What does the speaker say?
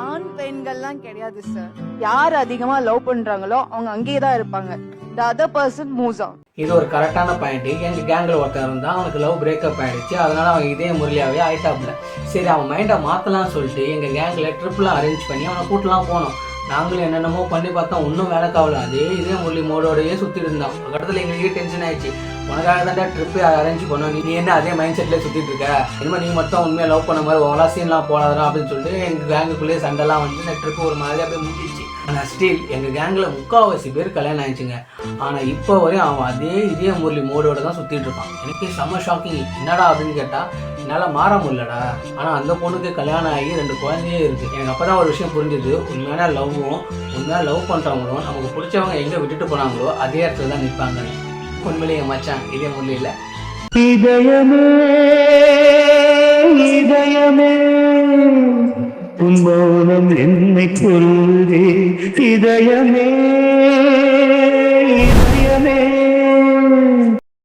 ஆண் பெண்கள்லாம் கிடையாது சார். யார் அதிகமா லவ் பண்றாங்களோ அவங்க அங்கேயே தான் இருப்பாங்க. The other person moves on. இது ஒரு கரெக்டான பாயிண்ட். எங்க கேங்கில் ஒருத்தன் இருந்தா அவனுக்கு லவ் பிரேக்கப் ஆயிடுச்சு. அதனால அவன் இதே முறையாவே ஆயிட்டாப்ல. சரி அவன் மைண்டை மாத்தலாம்னு சொல்லிட்டு எங்க கேங்ல ட்ரிப்லாம் அரேஞ்ச் பண்ணி அவனை கூட்டலாம் போனோம். நாங்களும் என்னென்னமோ பண்ணி பார்த்தோம், ஒன்றும் வேலைக்காகல. இதே முரளி மோடோடையே சுற்றிட்டு இருந்தான். ஒரு கட்டத்தில் எங்களுக்கே டென்ஷன் ஆயிடுச்சு. உனக்காக தான் ட்ரிப்பு அரேஞ்ச் பண்ணோம், நீ என்ன அதே மைண்ட் செட்லேயே சுற்றிட்டு இருக்க, இனிமேல் நீ மட்டும் உண்மையாக லவ் பண்ண மாதிரி ஓலா சீன்லாம் போடாதா அப்படின்னு சொல்லிட்டு எங்கள் கேங்குக்குள்ளேயே சண்டைலாம் வந்து இந்த ட்ரிப்பு ஒரு மாதிரி அப்படியே முடிஞ்சிச்சு. ஆனால் ஸ்டில் எங்கள் கேங்கில் 3/4 பேர் கல்யாணம் ஆயிடுச்சுங்க. ஆனால் இப்போ வரையும் அவன் இதே முரளி மோடோட தான் சுற்றிட்டு இருக்கான். எனக்கு செம்ம ஷாக்கிங். என்னடா அப்படின்னு கேட்டால் என்னால் மாற முடியலடா. ஆனால் அந்த பொண்ணுக்கு கல்யாணம் ஆகி 2 குழந்தையே இருக்குது. எனக்கு அப்போ தான் ஒரு விஷயம் புரிஞ்சுது. உண்மையான லவ்வும் உண்மையாக லவ் பண்ணுறவங்களும் நமக்கு பிடிச்சவங்க எங்கே விட்டுட்டு போனாங்களோ அதே இடத்துல தான் நிற்பாங்க. உண்மையிலேயே மச்சான் இதே முறையில் இதயமே இதயமே உன் மௌனம் என்னை கொள்ளுதே இதயமே